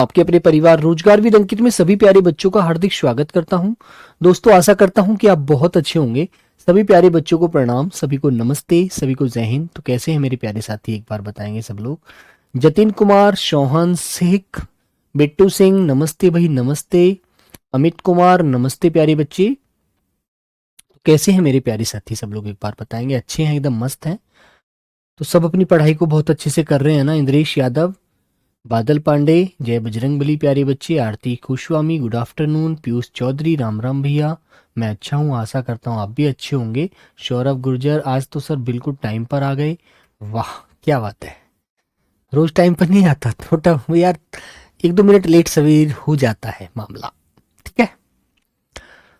आपके अपने परिवार रोजगार विद अंकित में सभी प्यारे बच्चों का हार्दिक स्वागत करता हूं। दोस्तों आशा करता हूं कि आप बहुत अच्छे होंगे। सभी प्यारे बच्चों को प्रणाम, सभी को नमस्ते, सभी को जय हिंद। तो कैसे हैं मेरे प्यारे साथी, एक बार बताएंगे सब लोग। जतिन कुमार, शौहान शेख, बिट्टू सिंह, नमस्ते भाई नमस्ते। अमित कुमार, नमस्ते प्यारे बच्चे। तो कैसे हैं मेरे प्यारे साथी सब लोग, एक बार बताएंगे। अच्छे हैं, एकदम मस्त हैं। तो सब अपनी पढ़ाई को बहुत अच्छे से कर रहे हैं ना। इंद्रेश यादव, बादल पांडे, जय बजरंगबली प्यारे बच्चे, आरती खुशवामी, गुड आफ्टरनून, पीयूष चौधरी, राम राम भैया। मैं अच्छा हूँ, आशा करता हूँ आप भी अच्छे होंगे। सौरभ गुर्जर, आज तो सर बिल्कुल टाइम पर आ गए। वाह क्या बात है, रोज टाइम पर नहीं आता, थोड़ा यार 1-2 मिनट लेट सवेर हो जाता है मामला, ठीक है।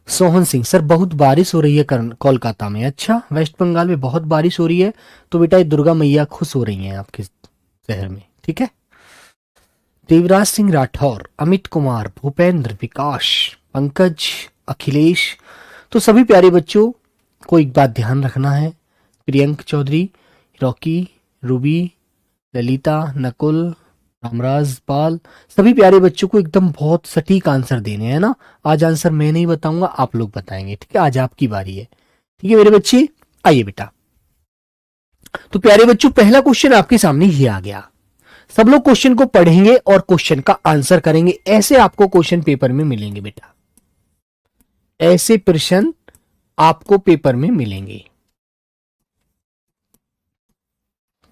सोहन सिंह, सर बहुत बारिश हो रही है कोलकाता में। अच्छा, वेस्ट बंगाल में बहुत बारिश हो रही है, तो बेटा ये दुर्गा मैया खुश हो रही हैं आपके शहर में, ठीक है। देवराज सिंह राठौर, अमित कुमार, भूपेंद्र, विकास, पंकज, अखिलेश। तो सभी प्यारे बच्चों को एक बात ध्यान रखना है। प्रियंक चौधरी, रॉकी, रूबी, ललिता, नकुल, रामराज पाल, सभी प्यारे बच्चों को एकदम बहुत सटीक आंसर देने हैं ना। आज आंसर मैं नहीं बताऊंगा, आप लोग बताएंगे, ठीक है। आज आपकी बारी है, ठीक है मेरे बच्चे। आइए बेटा, तो प्यारे बच्चों पहला क्वेश्चन आपके सामने ये आ गया। सब लोग क्वेश्चन को पढ़ेंगे और क्वेश्चन का आंसर करेंगे। ऐसे आपको क्वेश्चन पेपर में मिलेंगे बेटा, ऐसे प्रश्न आपको पेपर में मिलेंगे,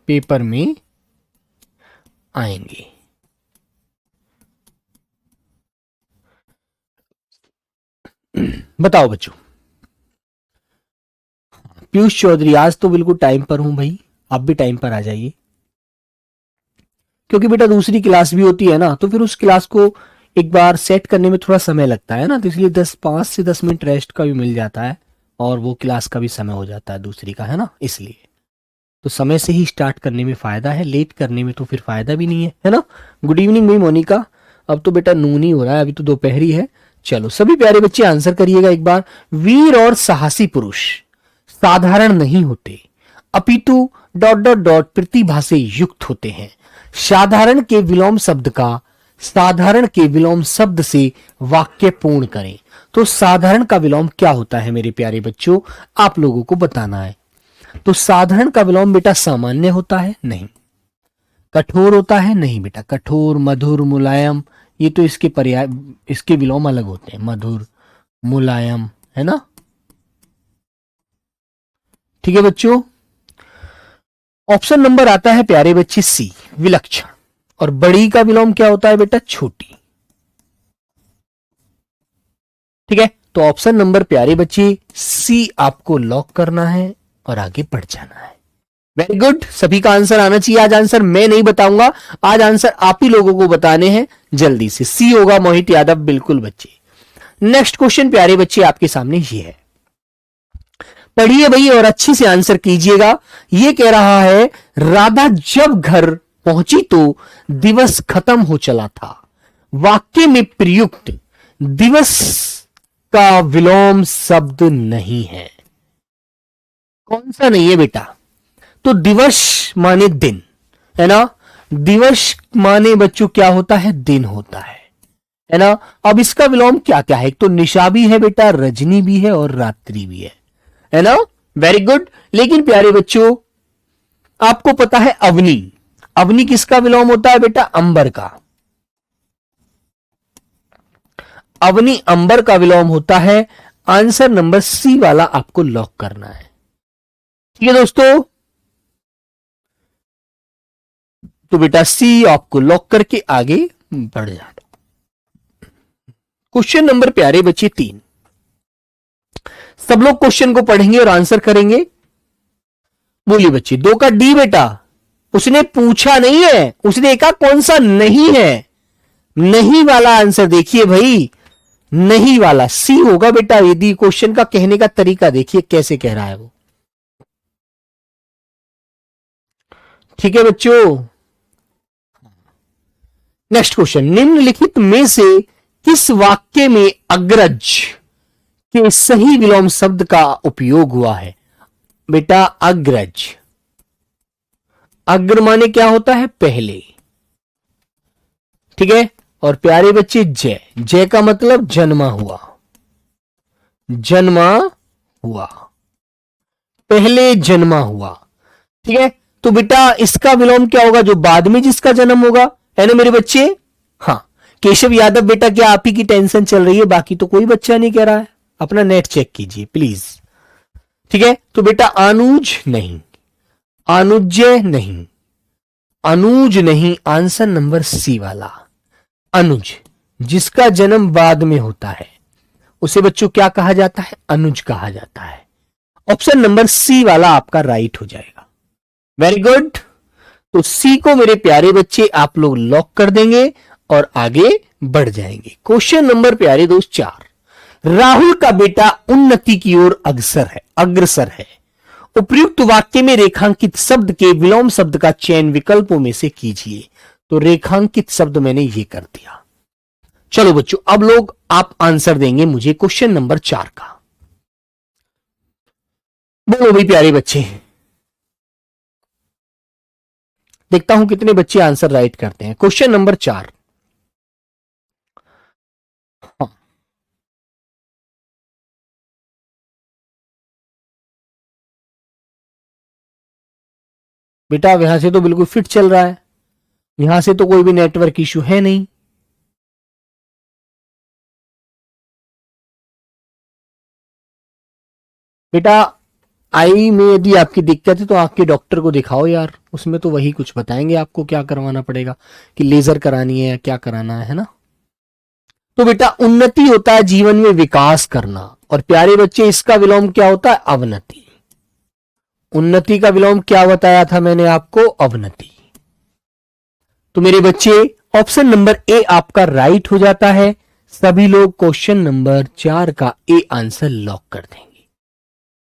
पेपर में आएंगे। बताओ बच्चों। पीयूष चौधरी, आज तो बिल्कुल टाइम पर हूं भाई, आप भी टाइम पर आ जाइए, क्योंकि बेटा दूसरी क्लास भी होती है ना, तो फिर उस क्लास को एक बार सेट करने में थोड़ा समय लगता है ना, तो इसलिए 5 से 10 मिनट रेस्ट का भी मिल जाता है और वो क्लास का भी समय हो जाता है दूसरी का, है ना। इसलिए तो समय से ही स्टार्ट करने में फायदा है, लेट करने में तो फिर फायदा भी नहीं है ना। गुड इवनिंग भाई मोनिका। अब तो बेटा नून ही हो रहा है, अभी तो दोपहरी है। चलो सभी प्यारे बच्चे आंसर करिएगा एक बार। वीर और साहसी पुरुष साधारण नहीं होते, अपितु डॉट डॉट डॉट प्रतिभा से युक्त होते हैं। साधारण के विलोम शब्द का साधारण के विलोम शब्द से वाक्य पूर्ण करें। तो साधारण का विलोम क्या होता है मेरे प्यारे बच्चों, आप लोगों को बताना है। तो साधारण का विलोम बेटा सामान्य होता है, नहीं। कठोर होता है, नहीं बेटा। कठोर, मधुर, मुलायम, ये तो इसके पर्याय, इसके विलोम अलग होते हैं। मधुर, मुलायम, है ना, ठीक है बच्चों। ऑप्शन नंबर आता है प्यारे बच्चे सी, विलक्षण। और बड़ी का विलोम क्या होता है बेटा, छोटी, ठीक है। तो ऑप्शन नंबर प्यारे बच्चे सी आपको लॉक करना है और आगे बढ़ जाना है। वेरी गुड, सभी का आंसर आना चाहिए। आज आंसर मैं नहीं बताऊंगा, आज आंसर आप ही लोगों को बताने हैं। जल्दी से सी होगा मोहित यादव, बिल्कुल बच्चे। नेक्स्ट क्वेश्चन प्यारे बच्चे आपके सामने ये है, पढ़िए भाई और अच्छे से आंसर कीजिएगा। ये कह रहा है, राधा जब घर पहुंची तो दिवस खत्म हो चला था। वाक्य में प्रयुक्त दिवस का विलोम शब्द नहीं है। कौन सा नहीं है बेटा, तो दिवस माने दिन, है ना। दिवस माने बच्चों क्या होता है, दिन होता है ना। अब इसका विलोम क्या क्या है, तो निशा भी है बेटा, रजनी भी है और रात्रि भी है ना। Very good. लेकिन प्यारे बच्चों आपको पता है अवनी, अवनी किसका विलोम होता है बेटा, अंबर का। अवनी अंबर का विलोम होता है। आंसर नंबर सी वाला आपको लॉक करना है, ठीक है दोस्तों। तो बेटा सी आपको लॉक करके आगे बढ़ जाना। क्वेश्चन नंबर प्यारे बच्चे 3, सब लोग क्वेश्चन को पढ़ेंगे और आंसर करेंगे। बोलिए बच्चे, 2 का डी बेटा, उसने पूछा नहीं है, उसने कहा कौन सा नहीं है। नहीं वाला आंसर देखिए भाई, नहीं वाला सी होगा बेटा। यदि क्वेश्चन का कहने का तरीका देखिए कैसे कह रहा है वो, ठीक है बच्चों। नेक्स्ट क्वेश्चन, निम्नलिखित में से किस वाक्य में अग्रज के सही विलोम शब्द का उपयोग हुआ है बेटा, अग्रज। अग्र माने क्या होता है, पहले, ठीक है। और प्यारे बच्चे जय, जय का मतलब जन्मा हुआ, जन्मा हुआ, पहले जन्मा हुआ। ठीक है, तो बेटा इसका विलोम क्या होगा, जो बाद में जिसका जन्म होगा, है ना मेरे बच्चे। हाँ केशव यादव बेटा, क्या आप ही की टेंशन चल रही है, बाकी तो कोई बच्चा नहीं कह रहा है, अपना नेट चेक कीजिए प्लीज। ठीक है, तो बेटा अनुज नहीं, अनुज्य नहीं, अनुज नहीं, आंसर नंबर सी वाला अनुज, जिसका जन्म बाद में होता है उसे बच्चों क्या कहा जाता है, अनुज कहा जाता है। ऑप्शन नंबर सी वाला आपका राइट हो जाएगा। वेरी गुड, तो सी को मेरे प्यारे बच्चे आप लोग लॉक कर देंगे और आगे बढ़ जाएंगे। क्वेश्चन नंबर प्यारे दोस्त 4, राहुल का बेटा उन्नति की ओर अग्रसर है। उपयुक्त वाक्य में रेखांकित शब्द के विलोम शब्द का चयन विकल्पों में से कीजिए। तो रेखांकित शब्द मैंने ये कर दिया। चलो बच्चों, अब लोग आप आंसर देंगे मुझे क्वेश्चन नंबर 4 का। बोलो भाई प्यारे बच्चे, देखता हूं कितने बच्चे आंसर राइट करते हैं। क्वेश्चन नंबर 4, हाँ बेटा यहां से तो बिल्कुल फिट चल रहा है, यहां से तो कोई भी नेटवर्क इश्यू है नहीं। बेटा आई में यदि आपकी दिक्कत है तो आंख के डॉक्टर को दिखाओ यार, उसमें तो वही कुछ बताएंगे आपको क्या करवाना पड़ेगा, कि लेजर करानी है या क्या कराना है ना। तो बेटा उन्नति होता है जीवन में विकास करना, और प्यारे बच्चे इसका विलोम क्या होता है, अवनति। उन्नति का विलोम क्या बताया था मैंने आपको, अवनति। तो मेरे बच्चे ऑप्शन नंबर ए आपका राइट हो जाता है। सभी लोग क्वेश्चन नंबर 4 का ए आंसर लॉक कर देंगे।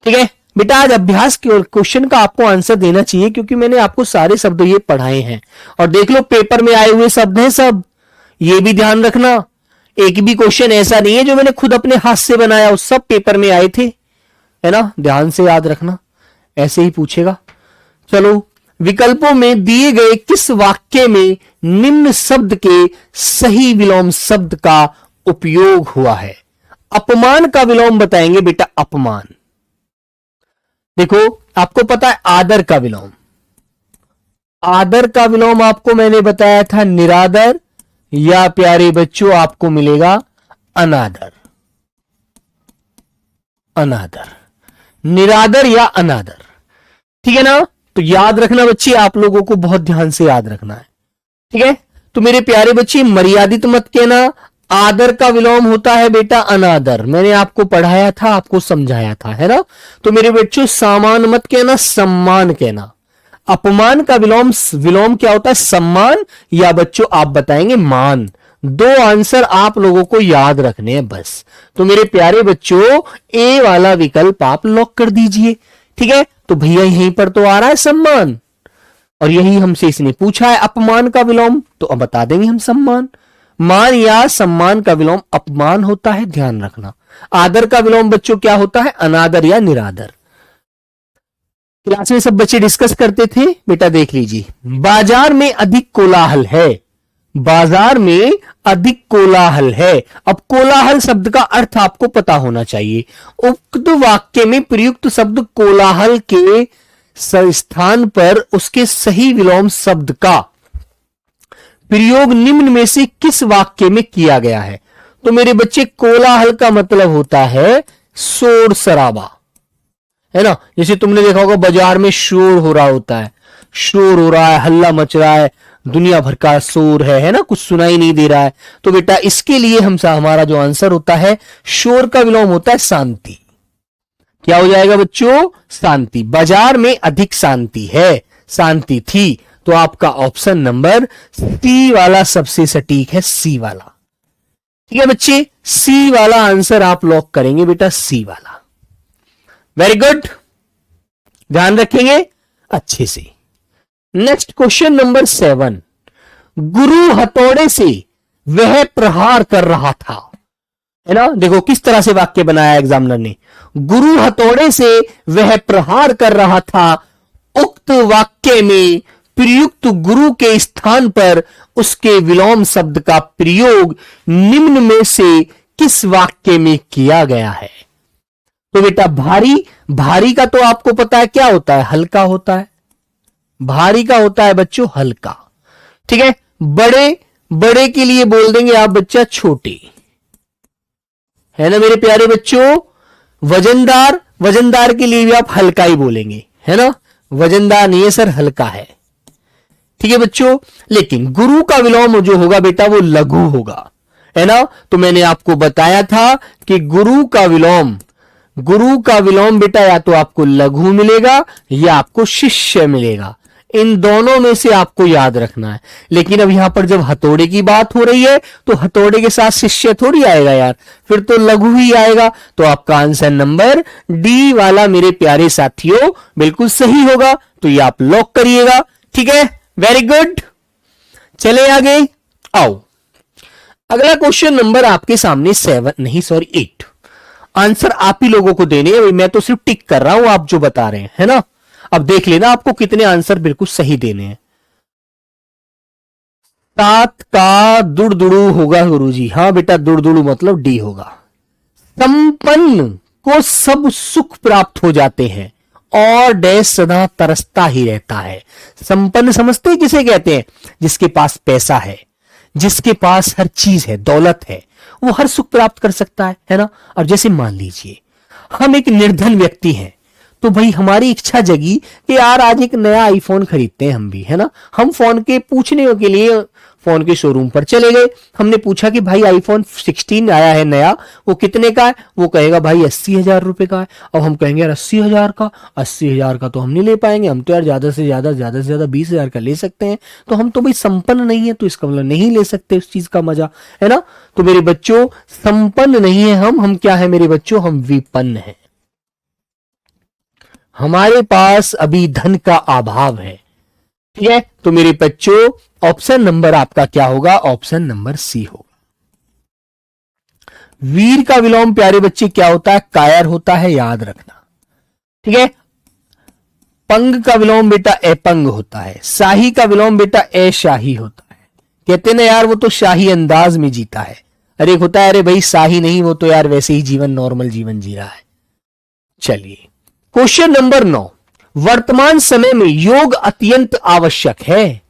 ठीक है बेटा, आज अभ्यास की ओर क्वेश्चन का आपको आंसर देना चाहिए, क्योंकि मैंने आपको सारे शब्द ये पढ़ाए हैं और देख लो पेपर में आए हुए शब्द हैं सब, ये भी ध्यान रखना। एक भी क्वेश्चन ऐसा नहीं है जो मैंने खुद अपने हाथ से बनाया, उस सब पेपर में आए थे, है ना, ध्यान से याद रखना, ऐसे ही पूछेगा। चलो, विकल्पों में दिए गए किस वाक्य में निम्न शब्द के सही विलोम शब्द का उपयोग हुआ है। अपमान का विलोम बताएंगे बेटा, अपमान। देखो आपको पता है आदर का विलोम, आदर का विलोम आपको मैंने बताया था निरादर, या प्यारे बच्चों आपको मिलेगा अनादर। अनादर, निरादर या अनादर, ठीक है ना। तो याद रखना बच्चे, आप लोगों को बहुत ध्यान से याद रखना है। ठीक है, तो मेरे प्यारे बच्चे मर्यादित मत कहना, आदर का विलोम होता है बेटा अनादर, मैंने आपको पढ़ाया था, आपको समझाया था, है ना। तो मेरे बच्चों सामान मत कहना, सम्मान कहना। अपमान का विलोम क्या होता है, सम्मान, या बच्चों आप बताएंगे मान। दो आंसर आप लोगों को याद रखने हैं बस। तो मेरे प्यारे बच्चों ए वाला विकल्प आप लॉक कर दीजिए। ठीक है, तो भैया यहीं पर तो आ रहा है सम्मान, और यही हमसे इसने पूछा है अपमान का विलोम, तो अब बता देंगे हम सम्मान। मान या सम्मान का विलोम अपमान होता है, ध्यान रखना। आदर का विलोम बच्चों क्या होता है, अनादर या निरादर। क्लास में सब बच्चे डिस्कस करते थे, बेटा देख लीजिए। बाजार में अधिक कोलाहल है, बाजार में अधिक कोलाहल है। अब कोलाहल शब्द का अर्थ आपको पता होना चाहिए। उक्त वाक्य में प्रयुक्त शब्द कोलाहल के स्थान पर उसके सही विलोम शब्द का प्रयोग निम्न में से किस वाक्य में किया गया है। तो मेरे बच्चे कोलाहल का मतलब होता है शोर शराबा, है ना। जैसे तुमने देखा होगा बाजार में शोर हो रहा होता है, शोर हो रहा है, हल्ला मच रहा है, दुनिया भर का शोर है ना, कुछ सुनाई नहीं दे रहा है। तो बेटा इसके लिए हमारा जो आंसर होता है, शोर का विलोम होता है शांति। क्या हो जाएगा बच्चों, शांति। बाजार में अधिक शांति है, शांति थी। तो आपका ऑप्शन नंबर सी वाला सबसे सटीक है, सी वाला। ठीक है बच्चे, सी वाला आंसर आप लॉक करेंगे बेटा, सी वाला। वेरी गुड, ध्यान रखेंगे अच्छे से। नेक्स्ट क्वेश्चन नंबर 7, गुरु हथौड़े से वह प्रहार कर रहा था, है ना। देखो किस तरह से वाक्य बनाया एग्जामिनर ने, गुरु हथौड़े से वह प्रहार कर रहा था। उक्त वाक्य में प्रयुक्त गुरु के स्थान पर उसके विलोम शब्द का प्रयोग निम्न में से किस वाक्य में किया गया है? तो बेटा भारी, भारी का तो आपको पता है क्या होता है, हल्का होता है। भारी का होता है बच्चों हल्का, ठीक है। बड़े, बड़े के लिए बोल देंगे आप बच्चा छोटे, है ना मेरे प्यारे बच्चों। वजनदार, वजनदार के लिए भी आप हल्का ही बोलेंगे, है ना। वजनदार नहीं है सर, हल्का है, ठीक है बच्चों। लेकिन गुरु का विलोम जो होगा बेटा वो लघु होगा, है ना। तो मैंने आपको बताया था कि गुरु का विलोम, गुरु का विलोम बेटा या तो आपको लघु मिलेगा या आपको शिष्य मिलेगा, इन दोनों में से आपको याद रखना है। लेकिन अब यहां पर जब हथौड़े की बात हो रही है तो हथौड़े के साथ शिष्य थोड़ी आएगा यार, फिर तो लघु ही आएगा। तो आपका आंसर नंबर डी वाला मेरे प्यारे साथियों बिल्कुल सही होगा। तो ये आप लॉक करिएगा, ठीक है। वेरी गुड, चले आगे आओ। अगला क्वेश्चन नंबर आपके सामने 7 नहीं सॉरी 8। आंसर आप ही लोगों को देने हैं, मैं तो सिर्फ टिक कर रहा हूं आप जो बता रहे हैं, है ना। अब देख लेना आपको कितने आंसर बिल्कुल सही देने हैं। 7 का दुड़दुड़ू होगा गुरुजी, हाँ बेटा दुड़दुड़ू मतलब डी होगा। संपन्न को सब सुख प्राप्त हो जाते हैं और डैश सदा तरसता ही रहता है। संपन्न समझते हैं किसे कहते हैं? जिसके पास पैसा है, जिसके पास हर चीज है, दौलत है, वो हर सुख प्राप्त कर सकता है ना। और जैसे मान लीजिए हम एक निर्धन व्यक्ति हैं, तो भाई हमारी इच्छा जगी कि यार आज एक नया आईफोन खरीदते हैं हम भी, है ना। हम फोन के पूछने के लिए फोन के शोरूम पर चले गए, हमने पूछा कि भाई आईफोन 16 आया है नया, वो कितने का है? वो कहेगा भाई 80,000 रुपए का है। अब हम कहेंगे यार 80,000 का, 80,000 का तो हम नहीं ले पाएंगे, हम तो यार ज्यादा से ज्यादा 20,000 का ले सकते हैं। तो हम तो भाई संपन्न नहीं है, तो इसका मतलब नहीं ले सकते उस चीज का मजा, है ना। तो मेरे बच्चों संपन्न नहीं है हम क्या है मेरे बच्चों? हम विपन्न है, हमारे पास अभी धन का अभाव है, ठीक है। तो मेरे बच्चों ऑप्शन नंबर आपका क्या होगा? ऑप्शन नंबर सी होगा। वीर का विलोम प्यारे बच्चे क्या होता है? कायर होता है, याद रखना, ठीक है। पंग का विलोम बेटा अपंग होता है। शाही का विलोम बेटा अशाही होता है। कहते ना यार वो तो शाही अंदाज में जीता है। अरे एक होता है अरे भाई शाही नहीं, वो तो यार वैसे ही जीवन नॉर्मल जीवन जी रहा है। चलिए क्वेश्चन नंबर 9। वर्तमान समय में योग अत्यंत आवश्यक है।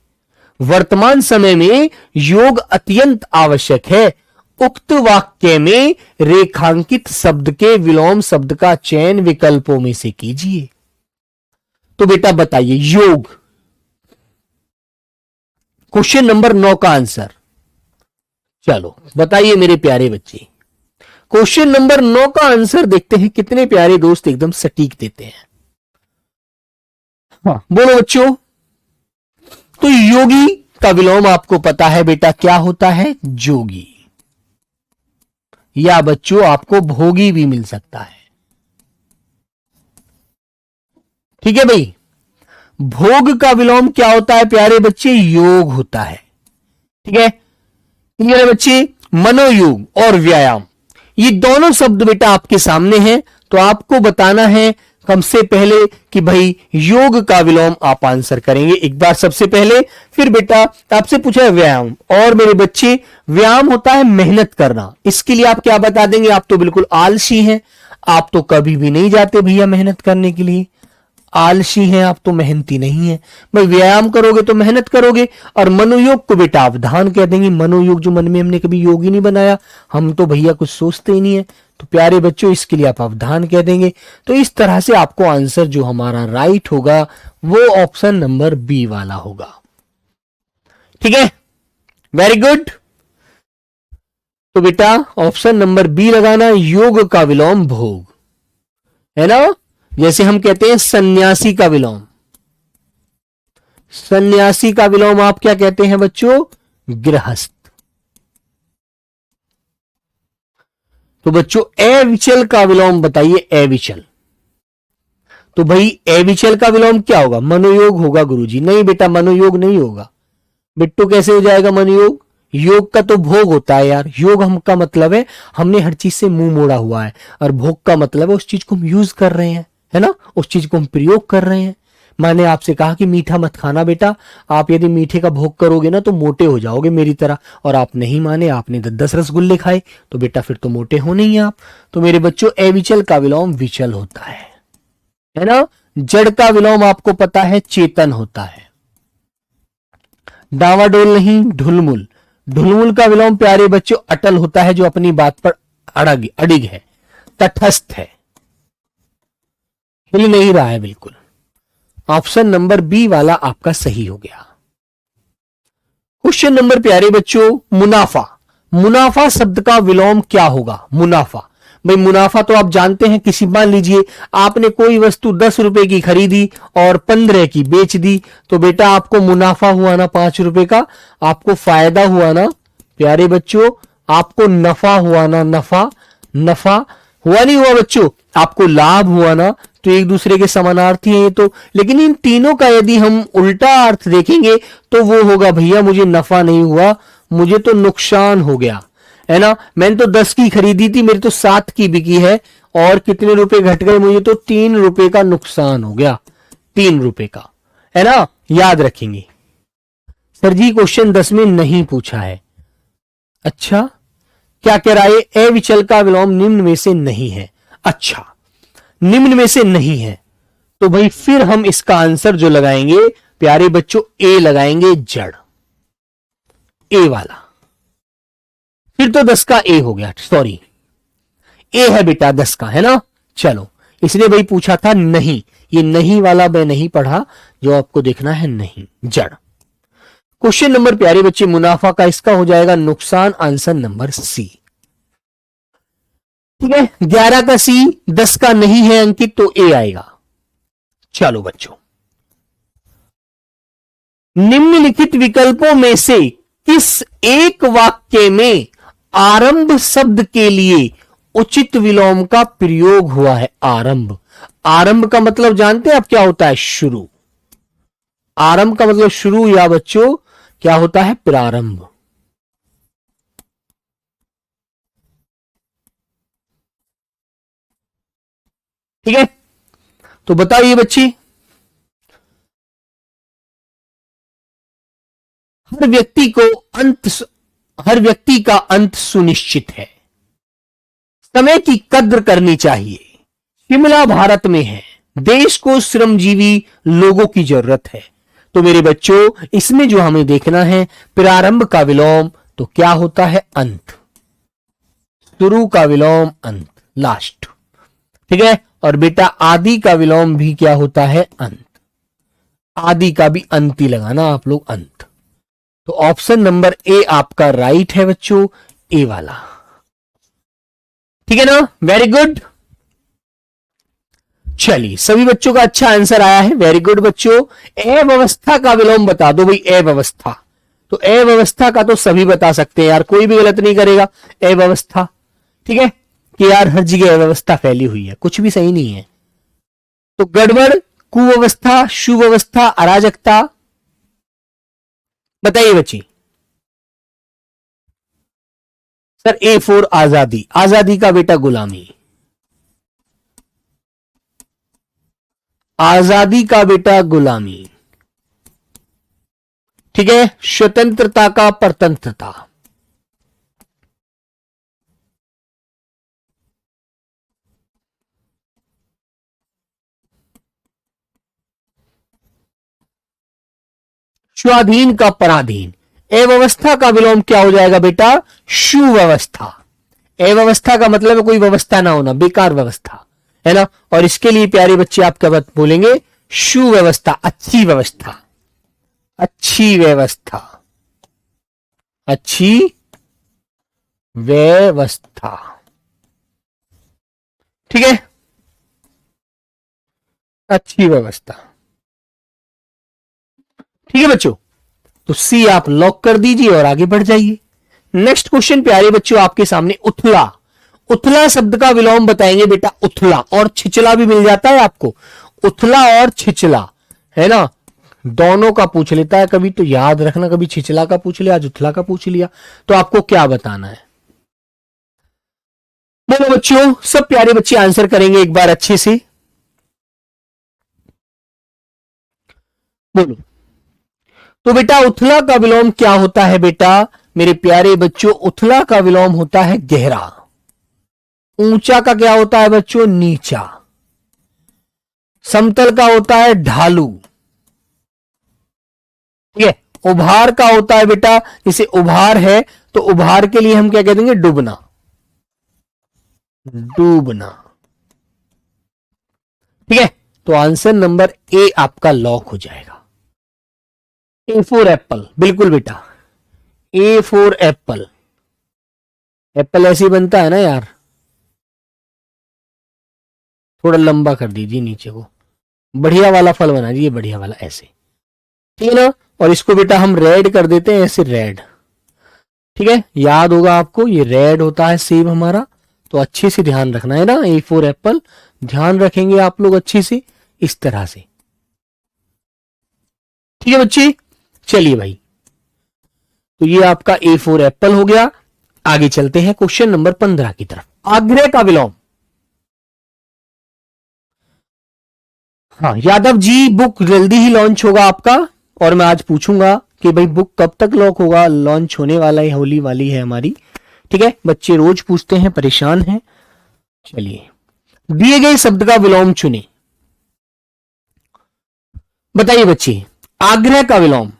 वर्तमान समय में योग अत्यंत आवश्यक है। उक्त वाक्य में रेखांकित शब्द के विलोम शब्द का चयन विकल्पों में से कीजिए। तो बेटा बताइए योग, क्वेश्चन नंबर 9 का आंसर। चलो बताइए मेरे प्यारे बच्चे, क्वेश्चन नंबर 9 का आंसर देखते हैं कितने प्यारे दोस्त एकदम सटीक देते हैं। हाँ बोलो बच्चों। तो योगी का विलोम आपको पता है बेटा क्या होता है? जोगी, या बच्चों आपको भोगी भी मिल सकता है, ठीक है भाई। भोग का विलोम क्या होता है प्यारे बच्चे? योग होता है, ठीक है। क्लियर है बच्चे। मनोयोग और व्यायाम ये दोनों शब्द बेटा आपके सामने हैं, तो आपको बताना है कम से पहले कि भाई योग का विलोम आप आंसर करेंगे एक बार सबसे पहले। फिर बेटा आपसे पूछा है व्यायाम, और मेरे बच्चे व्यायाम होता है मेहनत करना। इसके लिए आप क्या बता देंगे? आप तो बिल्कुल आलसी हैं, आप तो कभी भी नहीं जाते भैया मेहनत करने के लिए, आलसी हैं आप तो, मेहनती नहीं है भाई। व्यायाम करोगे तो मेहनत करोगे। और मनोयोग को बेटा आप ध्यान कह देंगे। मनोयोग जो मन में हमने कभी योग ही नहीं बनाया, हम तो भैया कुछ सोचते ही नहीं है, तो प्यारे बच्चों इसके लिए आप अवधान कह देंगे। तो इस तरह से आपको आंसर जो हमारा राइट होगा वो ऑप्शन नंबर बी वाला होगा, ठीक है। Very good. तो बेटा ऑप्शन नंबर बी लगाना, योग का विलोम भोग, है ना। जैसे हम कहते हैं सन्यासी का विलोम, सन्यासी का विलोम आप क्या कहते हैं बच्चों? गृहस्थ। तो बच्चों अविचल का विलोम बताइए। अविचल, तो भाई अविचल का विलोम क्या होगा? मनोयोग होगा गुरुजी। नहीं बेटा मनोयोग नहीं होगा। बिट्टू कैसे हो जाएगा मनोयोग? योग का तो भोग होता है यार। योग हम का मतलब है हमने हर चीज से मुंह मोड़ा हुआ है, और भोग का मतलब है उस चीज को हम यूज कर रहे हैं, है ना, उस चीज को हम प्रयोग कर रहे हैं। माँ ने आपसे कहा कि मीठा मत खाना बेटा, आप यदि मीठे का भोग करोगे ना तो मोटे हो जाओगे मेरी तरह, और आप नहीं माने, आपने 10 रसगुल्ले खाए, तो बेटा फिर तो मोटे होने ही आप। तो मेरे बच्चों अविचल का विलोम विचल होता है ना। जड़ का विलोम आपको पता है चेतन होता है। डावाडोल नहीं, ढुलमुल। ढुलमुल का विलोम प्यारे बच्चों अटल होता है, जो अपनी बात पर अड़िग है, तटस्थ है, हिल नहीं रहा है बिल्कुल। ऑप्शन नंबर बी वाला आपका सही हो गया। क्वेश्चन नंबर प्यारे बच्चों मुनाफा। मुनाफा शब्द का विलोम क्या होगा? मुनाफा। भाई मुनाफा तो आप जानते हैं, किसी मान लीजिए आपने कोई वस्तु 10 रुपए की खरीदी और 15 की बेच दी, तो बेटा आपको मुनाफा हुआ ना 5 रुपए का, आपको फायदा हुआ ना प्यारे बच्चों, आपको नफा हुआ ना, नफा हुआ नहीं हुआ बच्चों, आपको लाभ हुआ ना। तो एक दूसरे के समानार्थी हैं ये तो, लेकिन इन तीनों का यदि हम उल्टा अर्थ देखेंगे तो वो होगा भैया मुझे नफा नहीं हुआ, मुझे तो नुकसान हो गया, है ना। मैंने तो 10 की खरीदी थी, मेरी तो 7 की बिकी है, और कितने रुपए घट गए, मुझे तो 3 रुपए का नुकसान हो गया, 3 रुपए का, है ना। याद रखेंगे। सर जी क्वेश्चन 10 में नहीं पूछा है। अच्छा, क्या कह रहा है? अविचल का विलोम निम्न में से नहीं है। अच्छा, निम्न में से नहीं है, तो भाई फिर हम इसका आंसर जो लगाएंगे प्यारे बच्चों ए लगाएंगे, जड़, ए वाला। फिर तो 10 का ए हो गया, सॉरी ए है बेटा 10 का, है ना। चलो, इसने भाई पूछा था नहीं, ये नहीं वाला मैं नहीं पढ़ा, जो आपको देखना है नहीं, जड़। क्वेश्चन नंबर प्यारे बच्चे मुनाफा का, इसका हो जाएगा नुकसान, आंसर नंबर सी। ठीक है, 11 का सी, 10 का नहीं है अंकित, तो ए आएगा। चलो बच्चों, निम्नलिखित विकल्पों में से किस एक वाक्य में आरंभ शब्द के लिए उचित विलोम का प्रयोग हुआ है? आरंभ, आरंभ का मतलब जानते हैं आप क्या होता है? शुरू। आरंभ का मतलब शुरू, या बच्चों क्या होता है? प्रारंभ। ठीक है, तो बताइए बच्चे, हर व्यक्ति को अंत, हर व्यक्ति का अंत सुनिश्चित है, समय की कद्र करनी चाहिए, शिमला भारत में है, देश को श्रमजीवी लोगों की जरूरत है। तो मेरे बच्चों इसमें जो हमें देखना है, प्रारंभ का विलोम तो क्या होता है? अंत। शुरू का विलोम अंत, लास्ट। ठीक है, और बेटा आदि का विलोम भी क्या होता है? अंत। आदि का भी अंत ही लगाना आप लोग, अंत। तो ऑप्शन नंबर ए आपका राइट है बच्चों, ए वाला। ठीक है ना, वेरी गुड। चलिए, सभी बच्चों का अच्छा आंसर आया है, वेरी गुड बच्चों। अव्यवस्था का विलोम बता दो भाई, अव्यवस्था। तो अव्यवस्था का तो सभी बता सकते हैं यार, कोई भी गलत नहीं करेगा। अव्यवस्था, ठीक है, कि यार हर जगह अव्यवस्था फैली हुई है, कुछ भी सही नहीं है। तो गड़बड़, कुव्यवस्था, सुव्यवस्था, अराजकता, बताइए बच्ची। सर ए फॉर आजादी, आजादी का बेटा गुलामी, आजादी का बेटा गुलामी। ठीक है, स्वतंत्रता का परतंत्रता, स्वाधीन का पराधीन। अव्यवस्था का विलोम क्या हो जाएगा बेटा? सुव्यवस्था। अव्यवस्था का मतलब है कोई व्यवस्था ना होना, बेकार व्यवस्था, है ना। और इसके लिए प्यारे बच्चे आप क्या बात बोलेंगे? सुव्यवस्था, अच्छी व्यवस्था, अच्छी व्यवस्था, अच्छी व्यवस्था। ठीक है, अच्छी व्यवस्था। ठीक है बच्चों, तो सी आप लॉक कर दीजिए और आगे बढ़ जाइए। नेक्स्ट क्वेश्चन प्यारे बच्चों आपके सामने, उथला। उथला शब्द का विलोम बताएंगे बेटा, उथला। और छिचला भी मिल जाता है आपको, उथला और छिचला, है ना, दोनों का पूछ लेता है कभी, तो याद रखना, कभी छिचला का पूछ लिया, आज उथला का पूछ लिया, तो आपको क्या बताना है? बोलो बच्चों, सब प्यारे बच्चे आंसर करेंगे एक बार अच्छे से। बोलो। तो बेटा उथला का विलोम क्या होता है बेटा मेरे प्यारे बच्चों? उथला का विलोम होता है गहरा। ऊंचा का क्या होता है बच्चों? नीचा। समतल का होता है ढालू। ठीक है। उभार का होता है बेटा, जैसे उभार है तो उभार के लिए हम क्या कह देंगे? डूबना। डूबना। ठीक है। तो आंसर नंबर ए आपका लॉक हो जाएगा। ए फोर एप्पल, बिल्कुल बेटा। ए फोर एप्पल। एप्पल ऐसे ही बनता है ना यार, थोड़ा लंबा कर दीजिए नीचे को, बढ़िया वाला फल बना दीजिए, बढ़िया वाला ऐसे। ठीक है ना। और इसको बेटा हम रेड कर देते हैं, ऐसे रेड। ठीक है, याद होगा आपको, ये रेड होता है सेब हमारा। तो अच्छे से ध्यान रखना है ना, ए फोर एप्पल। ध्यान रखेंगे आप लोग अच्छे से, इस तरह से। ठीक है बच्चे, चलिए भाई। तो ये आपका ए फोर एप्पल हो गया। आगे चलते हैं क्वेश्चन नंबर 15 की तरफ। आग्रह का विलोम। हाँ यादव जी, बुक जल्दी ही लॉन्च होगा आपका। और मैं आज पूछूंगा कि भाई बुक कब तक लॉन्च होने वाला है, होली वाली है हमारी। ठीक है, बच्चे रोज पूछते हैं, परेशान हैं। चलिए, दिए गए शब्द का विलोम चुने। बताइए बच्चे, आग्रह का विलोम।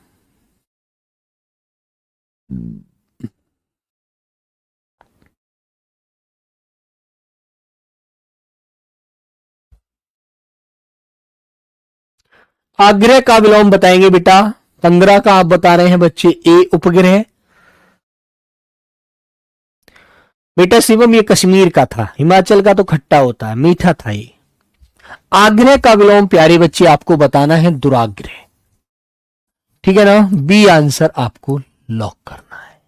आग्रह का विलोम बताएंगे बेटा। 15 का आप बता रहे हैं बच्चे ए उपग्रह। बेटा शिवम, ये कश्मीर का था, हिमाचल का तो खट्टा होता है, मीठा था ये। आग्रह का विलोम प्यारे बच्चे आपको बताना है दुराग्रह। ठीक है ना, बी आंसर आपको लॉक करना है।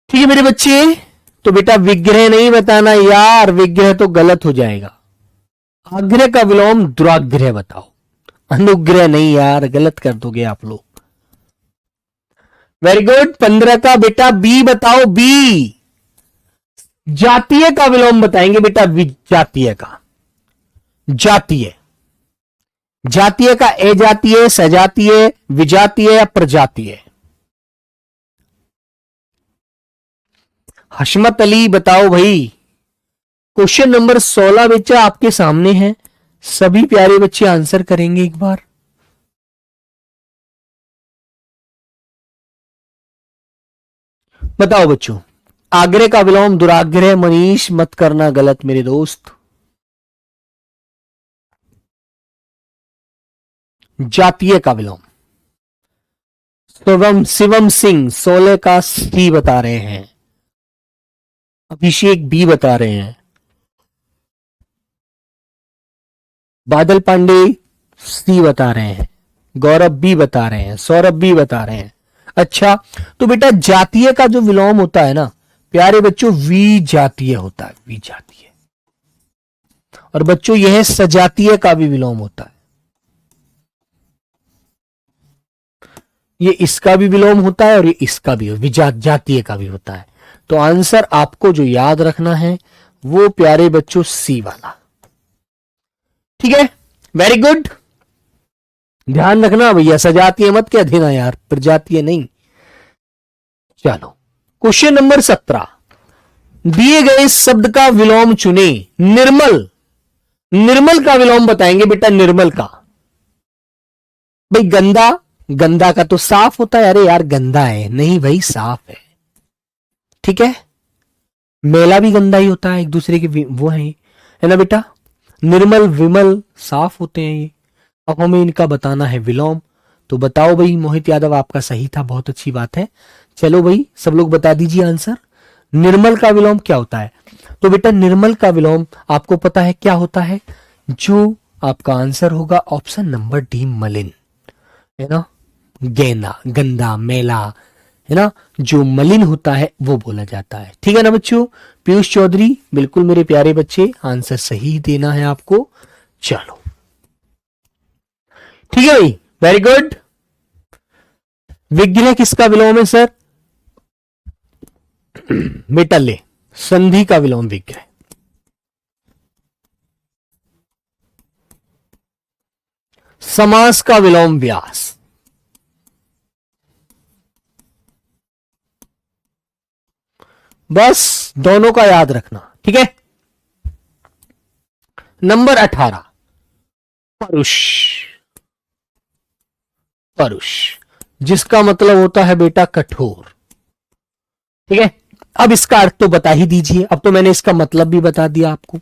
ठीक है मेरे बच्चे। तो बेटा विग्रह नहीं बताना यार, विग्रह तो गलत हो जाएगा। आग्रह का विलोम दुराग्रह बताओ, अनुग्रह नहीं यार, गलत कर दोगे आप लोग। Very good. 15 का बेटा बी बताओ, बी। जातीय का विलोम बताएंगे बेटा, जातीय का। जातीय। जातीय का अजातीय, सजातीय, विजातीय या प्रजातीय? हशमत अली बताओ भाई। क्वेश्चन नंबर 16 बच्चा आपके सामने है, सभी प्यारे बच्चे आंसर करेंगे एक बार। बताओ बच्चों, आग्रह का विलोम दुराग्रह। मनीष मत करना गलत मेरे दोस्त। जातीय का विलोम। शिवम, शिवम सिंह 16 का सी बता रहे हैं। अभिषेक बी बता रहे हैं। बादल पांडे सी बता रहे हैं। गौरव बी बता रहे हैं। सौरभ बी बता रहे हैं। अच्छा, तो बेटा जातीय का जो विलोम होता है ना प्यारे बच्चों, वी जातीय होता है, वी जातीय। और बच्चों यह सजातीय का भी विलोम होता है। ये इसका भी विलोम होता है और ये इसका भी, जातीय का भी होता है। तो आंसर आपको जो याद रखना है वो प्यारे बच्चों सी वाला। ठीक है, वेरी गुड। ध्यान रखना भैया, सजातीय मत क्या देना यार, प्रजातीय नहीं। चलो, क्वेश्चन नंबर 17। दिए गए शब्द का विलोम चुने। निर्मल। निर्मल का विलोम बताएंगे बेटा, निर्मल का। भाई गंदा, गंदा का तो साफ होता है। अरे यार गंदा है नहीं भाई, साफ है। ठीक है, मेला भी गंदा ही होता है, एक दूसरे के वो है ना बेटा। निर्मल विमल साफ होते हैं ये। अब हमें इनका बताना है विलोम। तो बताओ भाई, मोहित यादव आपका सही था, बहुत अच्छी बात है। चलो भाई सब लोग बता दीजिए आंसर। निर्मल का विलोम क्या होता है? तो बेटा निर्मल का विलोम आपको पता है क्या होता है? जो आपका आंसर होगा ऑप्शन नंबर डी, मलिन। है ना, गैना, गंदा, मैला, है ना, जो मलिन होता है वो बोला जाता है। ठीक है ना बच्चों। पीयूष चौधरी, बिल्कुल मेरे प्यारे बच्चे, आंसर सही देना है आपको। चलो ठीक है भाई, वेरी गुड। विग्रह किसका विलोम है सर? बेटा ले, संधि का विलोम विग्रह। समास का विलोम व्यास। बस दोनों का याद रखना, ठीक है। नंबर 18, परुष। परुष जिसका मतलब होता है बेटा कठोर, ठीक है। अब इसका अर्थ तो बता ही दीजिए, अब तो मैंने इसका मतलब भी बता दिया आपको।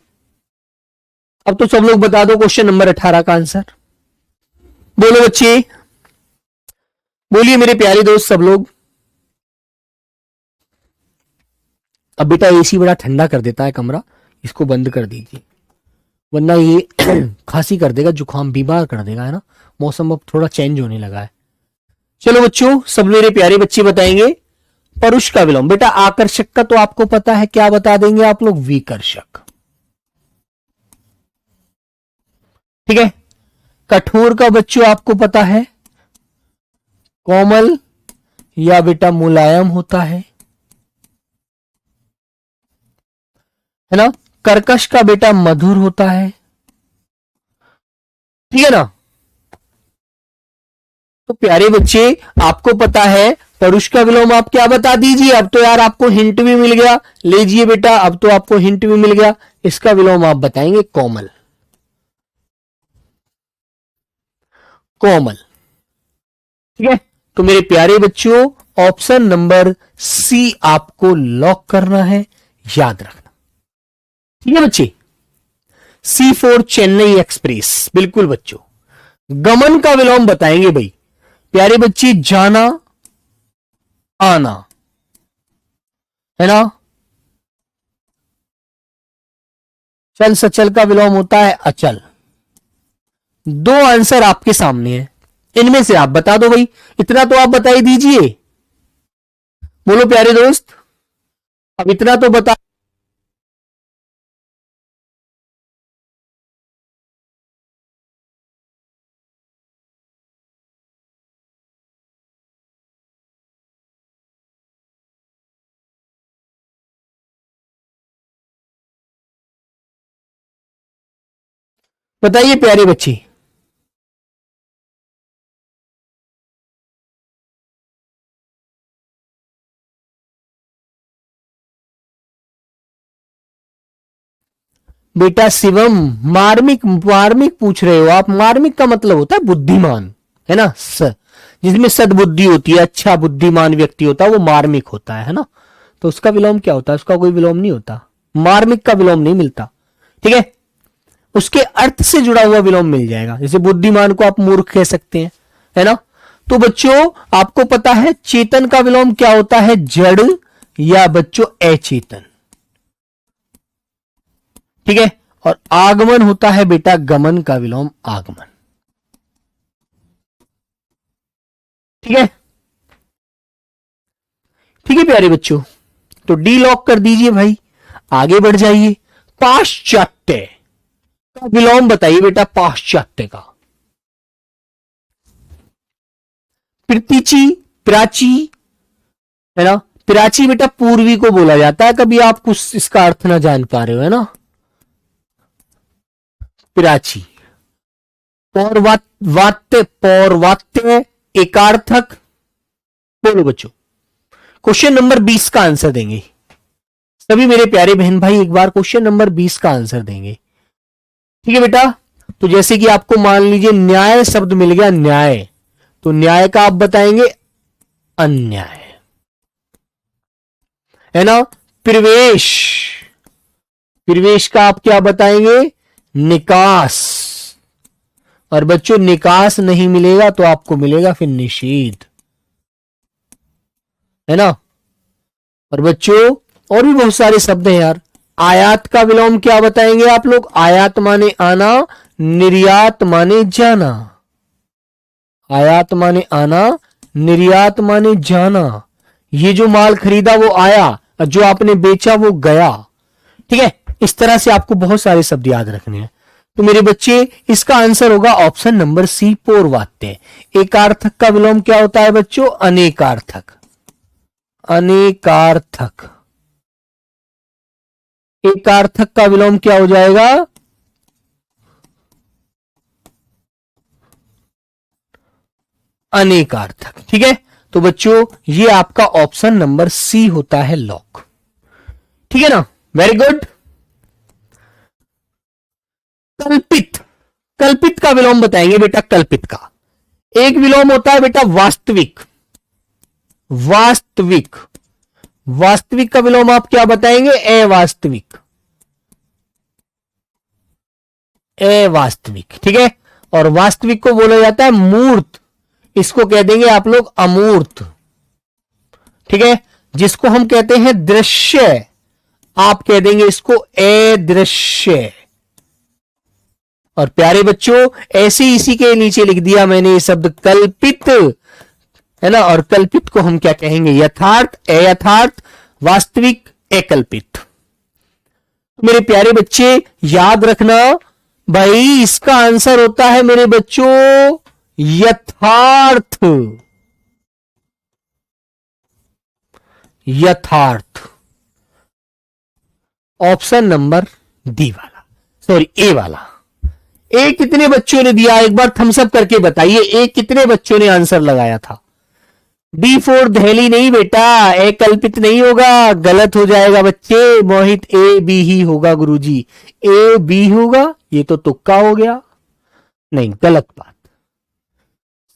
अब तो सब लोग बता दो क्वेश्चन नंबर 18 का आंसर। बोलो बच्चे, बोलिए मेरे प्यारे दोस्त सब लोग। अब बेटा एसी बड़ा ठंडा कर देता है कमरा, इसको बंद कर दीजिए, वरना ये खांसी कर देगा, जुकाम, बीमार कर देगा, है ना। मौसम अब थोड़ा चेंज होने लगा है। चलो बच्चों, सब मेरे प्यारे बच्चे बताएंगे परुष का विलोम। बेटा आकर्षक का तो आपको पता है, क्या बता देंगे आप लोग? विकर्षक, ठीक है। कठोर का बच्चों आपको पता है कोमल या बेटा मुलायम होता है ना। कर्कश का बेटा मधुर होता है, ठीक है ना। तो प्यारे बच्चे आपको पता है परुष का विलोम, आप क्या बता दीजिए। अब तो यार आपको हिंट भी मिल गया, लीजिए बेटा, अब तो आपको हिंट भी मिल गया। इसका विलोम आप बताएंगे कोमल। कोमल, ठीक है। तो मेरे प्यारे बच्चों ऑप्शन नंबर सी आपको लॉक करना है, याद रखना, ठीक है बच्चे। सी फॉर चेन्नई एक्सप्रेस, बिल्कुल बच्चों। गमन का विलोम बताएंगे भाई प्यारे बच्चे, जाना आना, है ना। चल सचल का विलोम होता है अचल। दो आंसर आपके सामने है, इनमें से आप बता दो भाई, इतना तो आप बता ही दीजिए। बोलो प्यारे दोस्त, अब इतना तो बता। बताइए प्यारे बच्चे। बेटा शिवम, मार्मिक मार्मिक पूछ रहे हो आप। मार्मिक का मतलब होता है बुद्धिमान, है ना। जिसमें सद्बुद्धि होती है, अच्छा बुद्धिमान व्यक्ति होता है, वो मार्मिक होता है ना। तो उसका विलोम क्या होता है? उसका कोई विलोम नहीं होता, मार्मिक का विलोम नहीं मिलता, ठीक है। उसके अर्थ से जुड़ा हुआ विलोम मिल जाएगा, जैसे बुद्धिमान को आप मूर्ख कह सकते हैं, है ना। तो बच्चों आपको पता है चेतन का विलोम क्या होता है? जड़ या बच्चों अचेतन, ठीक है। और आगमन होता है बेटा गमन का विलोम आगमन, ठीक है। ठीक है प्यारे बच्चों, तो डी लॉक कर दीजिए भाई, आगे बढ़ जाइए। पाश्चात्य का विलोम बताइए बेटा, पाश्चात्य का। प्रतीची, प्राची, है ना। प्राची बेटा पूर्वी को बोला जाता है, कभी आप कुछ इसका अर्थ ना जान पा रहे हो, है ना। प्राची, पौर्वात्य, पौर्वात्य एकार्थक। बोलो बच्चों, क्वेश्चन नंबर 20 का आंसर देंगे सभी मेरे प्यारे बहन भाई, एक बार क्वेश्चन नंबर 20 का आंसर देंगे, ठीक है बेटा। तो जैसे कि आपको मान लीजिए न्याय शब्द मिल गया, न्याय, तो न्याय का आप बताएंगे अन्याय, है ना। प्रवेश, प्रवेश का आप क्या बताएंगे? निकास। और बच्चों निकास नहीं मिलेगा तो आपको मिलेगा फिर निषेध, है ना। और बच्चों और भी बहुत सारे शब्द हैं यार। आयात का विलोम क्या बताएंगे आप लोग? आयात माने आना, निर्यात माने जाना। आयात माने आना, निर्यात माने जाना। ये जो माल खरीदा वो आया, और जो आपने बेचा वो गया, ठीक है। इस तरह से आपको बहुत सारे शब्द याद रखने हैं। तो मेरे बच्चे इसका आंसर होगा ऑप्शन नंबर सी, पौर्वात्य। एकार्थक का विलोम क्या होता है बच्चों? अनेकार्थक, अनेकार्थक। एकार्थक का विलोम क्या हो जाएगा? अनेकार्थक। ठीक है, तो बच्चों ये आपका ऑप्शन नंबर सी होता है लॉक। ठीक है ना, वेरी गुड। कल्पित, कल्पित का विलोम बताएंगे बेटा। कल्पित का एक विलोम होता है बेटा वास्तविक। वास्तविक, वास्तविक का विलोम आप क्या बताएंगे? अवास्तविक। अवास्तविक, ठीक है। और वास्तविक को बोला जाता है मूर्त, इसको कह देंगे आप लोग अमूर्त। ठीक है, जिसको हम कहते हैं दृश्य, आप कह देंगे इसको अदृश्य। और प्यारे बच्चों ऐसे इसी के नीचे लिख दिया मैंने ये शब्द कल्पित, है ना। और कल्पित को हम क्या कहेंगे? यथार्थ, अयथार्थ, वास्तविक, अकल्पित। मेरे प्यारे बच्चे याद रखना भाई, इसका आंसर होता है मेरे बच्चों यथार्थ। यथार्थ, ऑप्शन नंबर डी वाला, सॉरी ए वाला। ए कितने बच्चों ने दिया? एक बार थम्स अप करके बताइए, ए कितने बच्चों ने आंसर लगाया था? डी फोर दहली नहीं बेटा, ए कल्पित नहीं होगा, गलत हो जाएगा बच्चे। मोहित ए बी ही होगा गुरुजी, ए बी होगा, ये तो तुक्का हो गया। नहीं, गलत बात।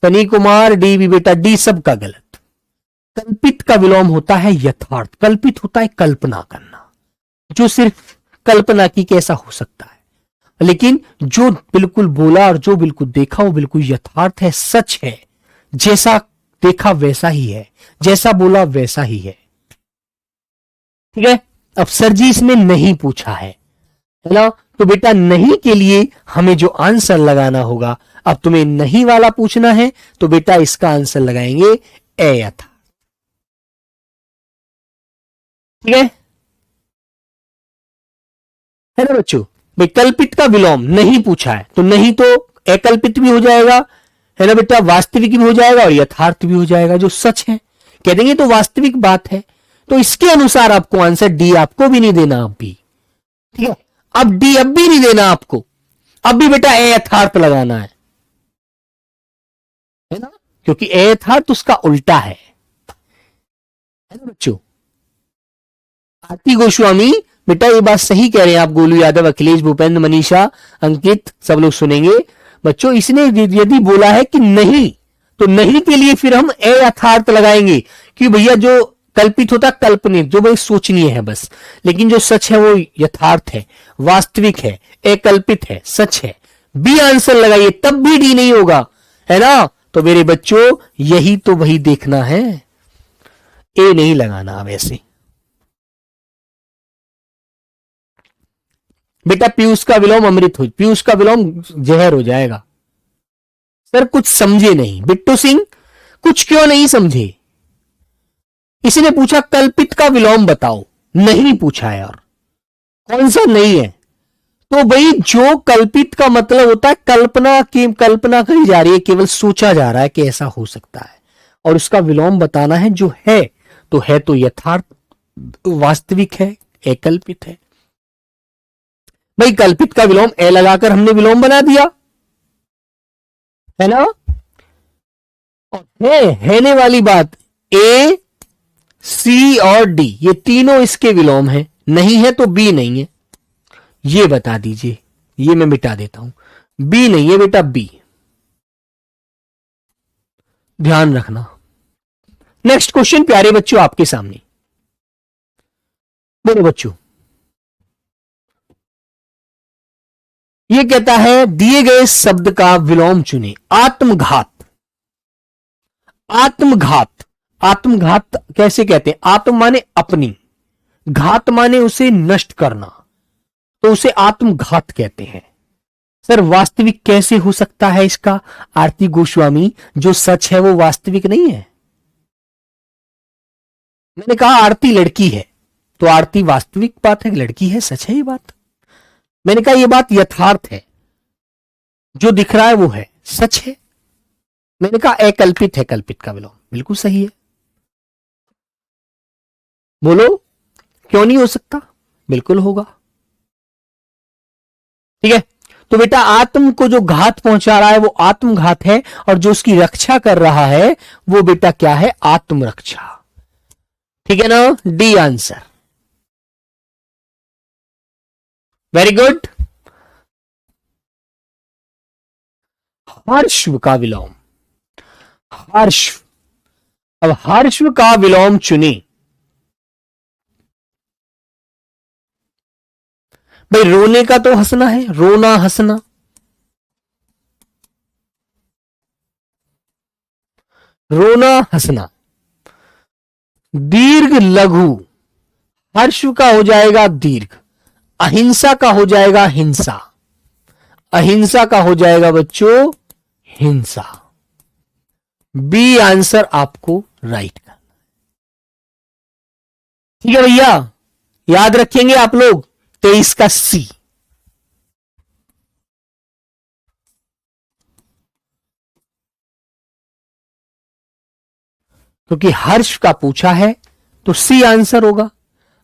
सनी कुमार डी बी बेटा, डी सबका गलत। कल्पित का विलोम होता है यथार्थ। कल्पित होता है कल्पना करना, जो सिर्फ कल्पना की कैसा हो सकता है, लेकिन जो बिल्कुल बोला और जो बिल्कुल देखा वो बिल्कुल यथार्थ है, सच है। जैसा देखा वैसा ही है, जैसा बोला वैसा ही है। ठीक है, अब सर जी इसमें नहीं पूछा है ना, तो बेटा नहीं के लिए हमें जो आंसर लगाना होगा, अब तुम्हें नहीं वाला पूछना है तो बेटा इसका आंसर लगाएंगे अयथार्थ। ठीक है ना बच्चों। विकल्पित का विलोम नहीं पूछा है तो नहीं तो अकल्पित भी हो जाएगा, है ना बेटा, वास्तविक भी हो जाएगा और यथार्थ भी हो जाएगा। जो सच है कह देंगे तो वास्तविक बात है, तो इसके अनुसार आपको आंसर डी आपको भी नहीं देना अब भी। ठीक है, अब डी अब भी नहीं देना आपको, अब भी बेटा अयथार्थ लगाना है ना, क्योंकि अयथार्थ उसका उल्टा है ना बच्चों। आरती गोस्वामी बेटा ये बात सही कह रहे हैं आप, गोलू यादव, अखिलेश, भूपेंद्र, मनीषा, अंकित, सब लोग सुनेंगे बच्चों। इसने यदि बोला है कि नहीं, तो नहीं के लिए फिर हम अयथार्थ लगाएंगे कि भैया जो कल्पित होता कल्पनित, जो भाई सोचनीय है बस, लेकिन जो सच है वो यथार्थ है, वास्तविक है, अकल्पित है, सच है। बी आंसर लगाइए तब भी डी नहीं होगा, है ना। तो मेरे बच्चों यही तो वही देखना है, ए नहीं लगाना वैसे। बेटा पीयूष का विलोम अमृत हो, पीयूष का विलोम जहर हो जाएगा। सर कुछ समझे नहीं, बिट्टू सिंह कुछ क्यों नहीं समझे? इसने पूछा कल्पित का विलोम बताओ, नहीं पूछा है। और कौन सा नहीं है? तो भाई जो कल्पित का मतलब होता है कल्पना की, कल्पना करी जा रही है, केवल सोचा जा रहा है कि ऐसा हो सकता है, और उसका विलोम बताना है। जो है तो यथार्थ, वास्तविक है, अकल्पित है। भाई कल्पित का विलोम ए लगाकर हमने विलोम बना दिया, है ना। और हैने वाली बात ए, सी और डी, ये तीनों इसके विलोम हैं। नहीं है तो बी नहीं है, ये बता दीजिए। ये मैं मिटा देता हूं, बी नहीं है बेटा, बी। ध्यान रखना। नेक्स्ट क्वेश्चन प्यारे बच्चों आपके सामने। बोलो बच्चों, ये कहता है दिए गए शब्द का विलोम चुने। आत्मघात, आत्मघात, आत्मघात कैसे कहते हैं? आत्म माने अपनी, घात माने उसे नष्ट करना, तो उसे आत्मघात कहते हैं। सर वास्तविक कैसे हो सकता है इसका? आरती गोस्वामी जो सच है वो वास्तविक नहीं है। मैंने कहा आरती लड़की है तो आरती वास्तविक बात है, लड़की है, सच है ये बात। मैंने कहा ये बात यथार्थ है, जो दिख रहा है वो है, सच है। मैंने कहा अकल्पित है, कल्पित का विलोम, बिल्कुल सही है। बोलो क्यों नहीं हो सकता? बिल्कुल होगा। ठीक है, तो बेटा आत्म को जो घात पहुंचा रहा है वो आत्मघात है, और जो उसकी रक्षा कर रहा है वो बेटा क्या है, आत्मरक्षा। ठीक है ना, डी आंसर। Very good. हर्ष्व का विलोम, हर्ष्व। अब हर्ष्व का विलोम चुने। भाई रोने का तो हंसना है, रोना हंसना, रोना हंसना। दीर्घ लघु, हर्ष का हो जाएगा दीर्घ, अहिंसा का हो जाएगा हिंसा, अहिंसा का हो जाएगा बच्चों हिंसा। बी आंसर आपको राइट करना। ठीक है भैया, याद रखेंगे आप लोग। 23 का सी। क्योंकि हर्ष का पूछा है तो सी आंसर होगा।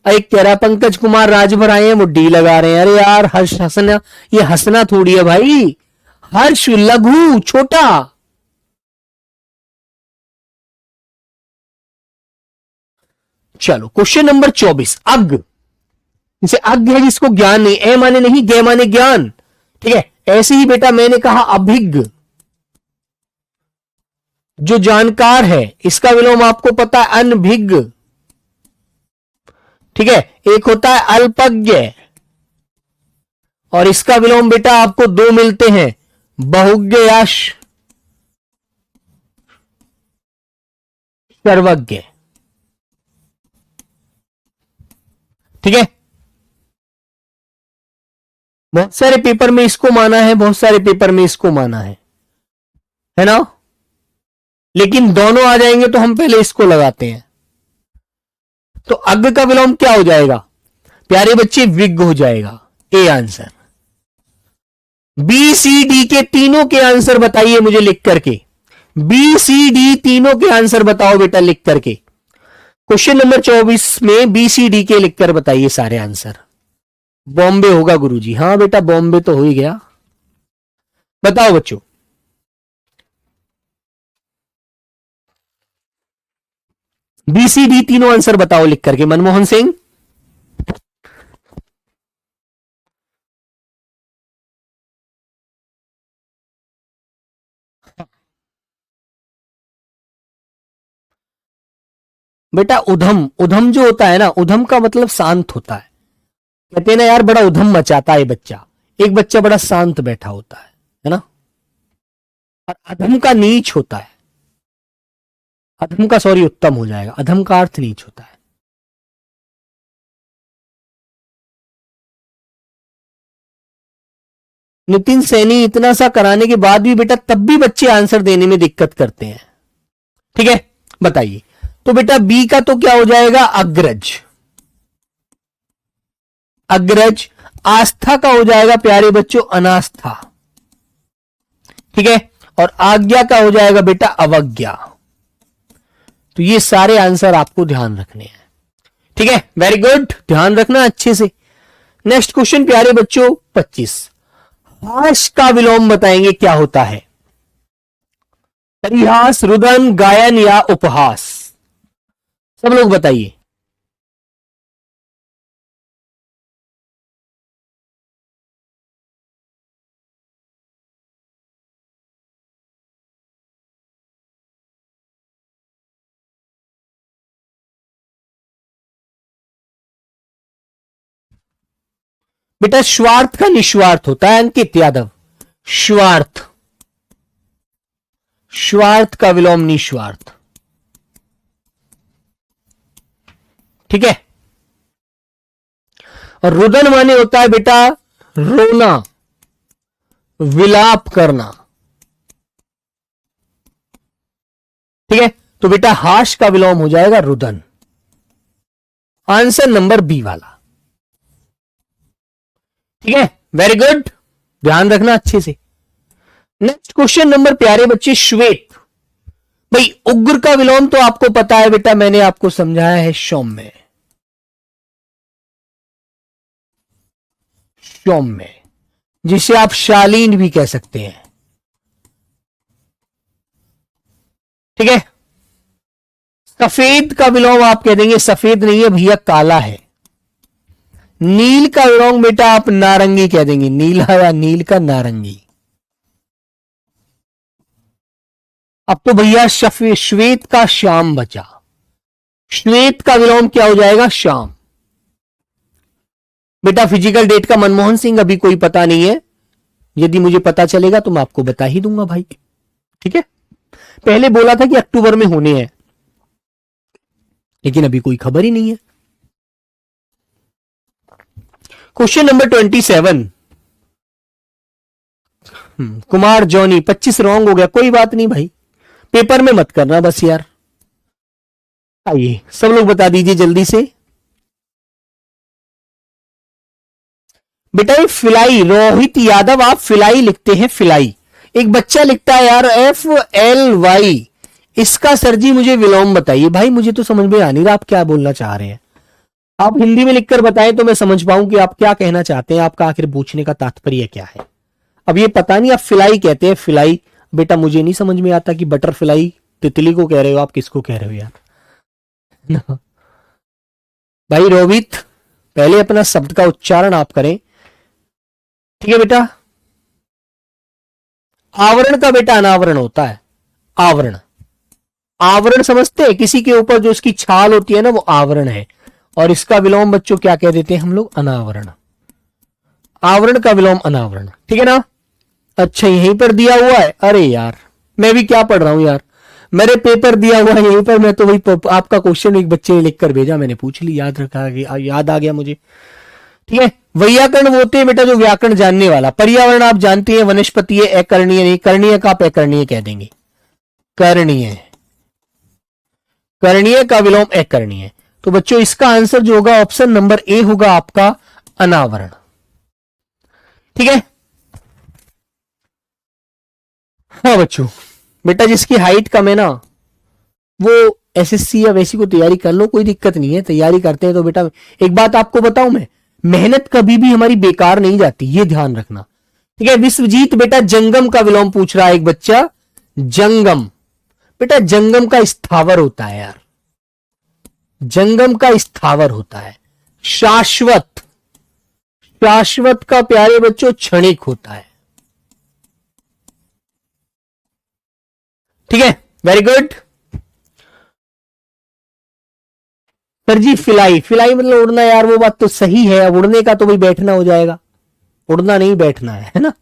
एक कह रहा पंकज कुमार राजभर आए हैं, वो डी लगा रहे हैं। अरे यार हर्ष हंसना, ये हंसना थोड़ी है भाई। हर्ष लघु छोटा। चलो क्वेश्चन नंबर 24, अग। जैसे अग है जिसको ज्ञान नहीं, ए माने नहीं, गे माने ज्ञान। ठीक है, ऐसे ही बेटा मैंने कहा अभिज्ञ, जो जानकार है, इसका विलोम आपको पता है अनभिज्ञ। ठीक है, एक होता है अल्पज्ञ, और इसका विलोम बेटा आपको दो मिलते हैं, बहुज्ञ या सर्वज्ञ। ठीक है, बहुत सारे पेपर में इसको माना है, बहुत सारे पेपर में इसको माना है ना। लेकिन दोनों आ जाएंगे तो हम पहले इसको लगाते हैं। तो अग्ग का विलोम क्या हो जाएगा प्यारे बच्चे, विज्ञ हो जाएगा। A answer. B C D के तीनों के आंसर बताइए मुझे लिख करके। बी सी डी तीनों के आंसर बताओ बेटा लिख करके। क्वेश्चन नंबर 24 में बी सी डी के लिखकर बताइए सारे आंसर। बॉम्बे होगा गुरुजी। हाँ बेटा बॉम्बे तो हो ही गया। बताओ बच्चों। बी सी डी तीनों आंसर बताओ लिख करके। मनमोहन सिंह, बेटा उधम, उधम जो होता है ना, उधम का मतलब शांत होता है। कहते हैं ना यार बड़ा उधम मचाता है बच्चा, एक बच्चा बड़ा शांत बैठा होता है ना। और अधम का नीच होता है, अधम का सॉरी उत्तम हो जाएगा, अधम का अर्थ नीच होता है। नितिन सैनी, इतना सा कराने के बाद भी बेटा तब भी बच्चे आंसर देने में दिक्कत करते हैं। ठीक है, बताइए। तो बेटा बी का तो क्या हो जाएगा, अग्रज। अग्रज। आस्था का हो जाएगा प्यारे बच्चों अनास्था। ठीक है, और आज्ञा का हो जाएगा बेटा अवज्ञा। तो ये सारे आंसर आपको ध्यान रखने हैं। ठीक है, वेरी गुड, ध्यान रखना अच्छे से। नेक्स्ट क्वेश्चन प्यारे बच्चों 25। हास का विलोम बताएंगे क्या होता है। परिहास, रुदन, गायन या उपहास। सब लोग बताइए। बेटा स्वार्थ का निस्वार्थ होता है अंकित यादव। स्वार्थ, स्वार्थ का विलोम निस्वार्थ। ठीक है, और रुदन माने होता है बेटा रोना, विलाप करना। ठीक है, तो बेटा हाश का विलोम हो जाएगा रुदन। आंसर नंबर बी वाला। ठीक है, वेरी गुड, ध्यान रखना अच्छे से। नेक्स्ट क्वेश्चन नंबर प्यारे बच्चे श्वेत। भाई उग्र का विलोम तो आपको पता है बेटा, मैंने आपको समझाया है सौम्य। सौम्य। जिसे आप शालीन भी कह सकते हैं। ठीक है, सफेद का विलोम आप कह देंगे सफेद नहीं है भैया, काला है। नील का विलोम बेटा आप नारंगी कह देंगे, नीला या नील का नारंगी। अब तो भैया श्वेत का श्याम बचा। श्वेत का विलोम क्या हो जाएगा? श्याम। बेटा फिजिकल डेट का मनमोहन सिंह अभी कोई पता नहीं है, यदि मुझे पता चलेगा तो मैं आपको बता ही दूंगा भाई। ठीक है, पहले बोला था कि अक्टूबर में होने हैं, लेकिन अभी कोई खबर ही नहीं है। Question number 27, Kumar Johnny 25 wrong हो गया, कोई बात नहीं भाई, पेपर में मत करना बस यार। आइए सब लोग बता दीजिए जल्दी से। बेटा ये फिलाई, रोहित यादव आप फिलाई लिखते हैं, फिलाई। एक बच्चा लिखता है यार FLY, इसका सर जी मुझे विलोम बताइए। भाई मुझे तो समझ में आ नहीं रहा आप क्या बोलना चाह रहे हैं। आप हिंदी में लिखकर बताएं तो मैं समझ पाऊं कि आप क्या कहना चाहते हैं, आपका आखिर पूछने का तात्पर्य क्या है। अब ये पता नहीं आप फिलाई कहते हैं, फिलाई। बेटा मुझे नहीं समझ में आता कि बटरफ्लाई तितली को कह रहे हो आप, किसको कह रहे हो यार। भाई रोहित, पहले अपना शब्द का उच्चारण आप करें, ठीक है बेटा। आवरण का बेटा अनावरण होता है, आवरण। आवरण समझते हैं, किसी के ऊपर जो इसकी छाल होती है ना, वो आवरण है। और इसका विलोम बच्चों क्या कह देते हैं हम लोग? अनावरण। आवरण का विलोम अनावरण, ठीक है ना। अच्छा यहीं पर दिया हुआ है, अरे यार मैं भी क्या पढ़ रहा हूं यार, मेरे पेपर दिया हुआ है यहीं पर। मैं तो वही आपका क्वेश्चन एक बच्चे ने लिखकर भेजा, मैंने पूछ ली, याद रखा, याद आ गया मुझे। ठीक है, वैयाकरण वो होते हैं बेटा जो व्याकरण जानने वाला। पर्यावरण आप जानते हैं, वनस्पति है, अकरणीय नहीं, करणीय का आप अकरणीय कह देंगे, करणीय। करणीय का विलोम अकरणीय। तो बच्चों इसका आंसर जो होगा ऑप्शन नंबर ए होगा आपका अनावरण। ठीक है, हाँ बच्चों, बेटा जिसकी हाइट कम है ना, वो SSC या वैसी को तैयारी कर लो, कोई दिक्कत नहीं है, तैयारी करते हैं तो बेटा एक बात आपको बताऊं मैं, मेहनत कभी भी हमारी बेकार नहीं जाती, ये ध्यान रखना। ठीक है, विश्वजीत बेटा जंगम का विलोम पूछ रहा है एक बच्चा। जंगम, बेटा जंगम का स्थावर होता है यार, जंगम का स्थावर होता है। शाश्वत, शाश्वत का प्यारे बच्चों क्षणिक होता है। ठीक है, वेरी गुड। सर जी फिलाई, फिलाई मतलब उड़ना यार, वो बात तो सही है, अब उड़ने का तो भाई बैठना हो जाएगा, उड़ना नहीं बैठना है ना।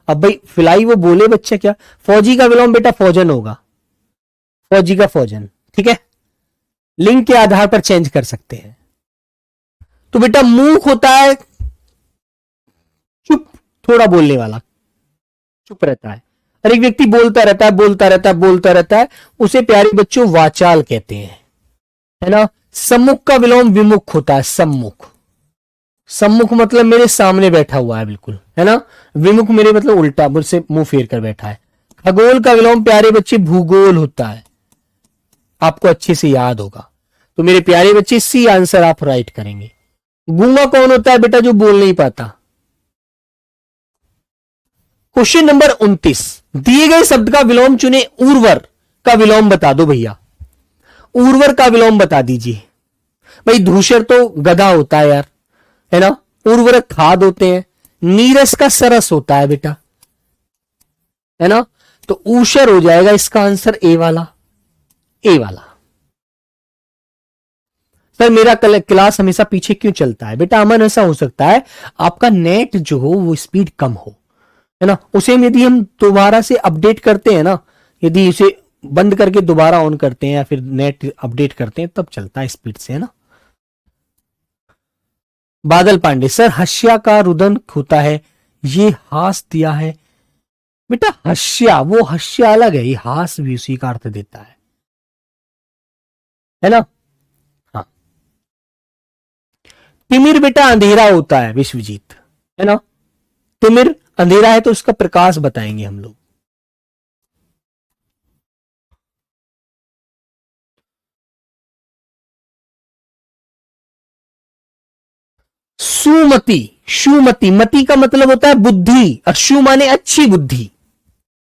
अब भाई फिलाई वो बोले बच्चे क्या। फौजी का विलोम बेटा फौजन होगा, फौजी का फौजन। ठीक है, लिंग के आधार पर चेंज कर सकते हैं। तो बेटा मूक होता है चुप, थोड़ा बोलने वाला, चुप रहता है। और एक व्यक्ति बोलता रहता है, बोलता रहता है, बोलता रहता है, उसे प्यारे बच्चों वाचाल कहते हैं, है ना। सम्मुख का विलोम विमुख होता है, सम्मुख। सम्मुख मतलब मेरे सामने बैठा हुआ है बिल्कुल, है ना। विमुख मेरे मतलब उल्टा, मुझसे मुंह फेर कर बैठा है। खगोल का विलोम प्यारे बच्चे भूगोल होता है, आपको अच्छे से याद होगा। तो मेरे प्यारे बच्चे सी आंसर आप राइट करेंगे। गूंगा कौन होता है बेटा? जो बोल नहीं पाता। क्वेश्चन नंबर 29, दिए गए शब्द का विलोम चुने, उर्वर का विलोम बता दो भैया, उर्वर का विलोम बता दीजिए। भाई धूसर तो गधा होता है यार, है ना। उर्वरक खाद होते हैं। नीरस का सरस होता है बेटा, है ना। तो ऊषर हो जाएगा इसका आंसर ए वाला, ए वाला। सर मेरा क्लास हमेशा पीछे क्यों चलता है? बेटा अमन ऐसा हो सकता है आपका नेट जो हो वो स्पीड कम हो, है ना। उसे यदि हम दोबारा से अपडेट करते हैं ना, यदि इसे बंद करके दोबारा ऑन करते हैं या फिर नेट अपडेट करते हैं, तब चलता है स्पीड से, है ना। बादल पांडे, सर हस्या का रुदन होता है, ये हास दिया है। बेटा हस्या, वो हस्या अलग है, ये हास भी उसी का अर्थ देता है ना। हाँ, तिमिर बेटा अंधेरा होता है विश्वजीत, है ना। तिमिर अंधेरा है तो उसका प्रकाश बताएंगे हम लोग। सुमति, सुमति, मति का मतलब होता है बुद्धि और शु माने अच्छी बुद्धि,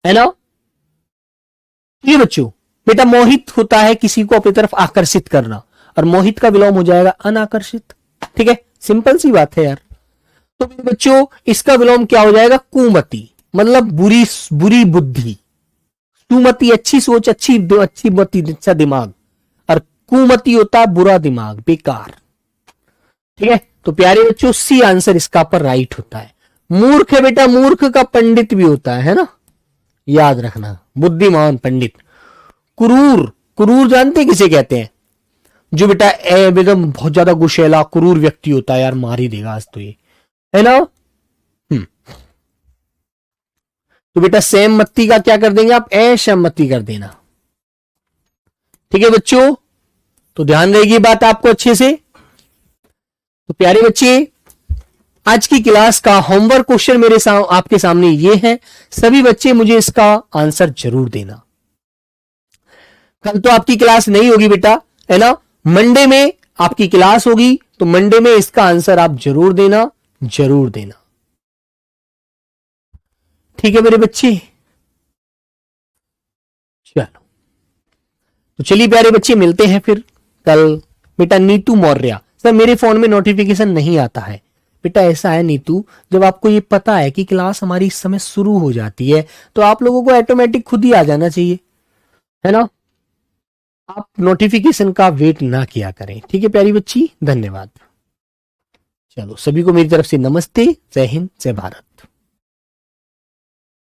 है ना। ये बच्चों बेटा मोहित होता है किसी को अपनी तरफ आकर्षित करना, और मोहित का विलोम हो जाएगा अनाकर्षित। ठीक है, सिंपल सी बात है यार। तो मेरे बच्चों इसका विलोम क्या हो जाएगा, कुमति, मतलब बुरी बुरी बुद्धि। सुमति अच्छी सोच, अच्छी अच्छी मति, अच्छा दिमाग, और कुमति होता है बुरा दिमाग, बेकार। ठीक है, तो प्यारे बच्चों सी आंसर इसका पर राइट होता है। मूर्ख है बेटा, मूर्ख का पंडित भी होता है ना, याद रखना, बुद्धिमान पंडित। क्रूर, क्रूर जानते किसे कहते हैं, जो बेटा एकदम बहुत ज्यादा गुशैला क्रूर व्यक्ति होता है, यार मार ही देगा आज तो ये, है ना। तो बेटा सेम मत्ती का क्या कर देंगे आप, ऐशमति कर देना। ठीक है बच्चों, तो ध्यान रहेगी बात आपको अच्छे से। तो प्यारे बच्चे आज की क्लास का होमवर्क क्वेश्चन मेरे आपके सामने ये है, सभी बच्चे मुझे इसका आंसर जरूर देना। कल तो आपकी क्लास नहीं होगी बेटा, है ना, मंडे में आपकी क्लास होगी, तो मंडे में इसका आंसर आप जरूर देना, जरूर देना। ठीक है मेरे बच्चे, चलो तो चलिए प्यारे बच्चे मिलते हैं फिर कल। बेटा नीतू मौर्य, सर मेरे फोन में नोटिफिकेशन नहीं आता है। बेटा ऐसा है नीतू, जब आपको ये पता है कि क्लास हमारी इस समय शुरू हो जाती है, तो आप लोगों को ऑटोमेटिक खुद ही आ जाना चाहिए, है ना। आप नोटिफिकेशन का वेट ना किया करें। ठीक है प्यारी बच्ची, धन्यवाद। चलो सभी को मेरी तरफ से नमस्ते, जय हिंद, जय भारत।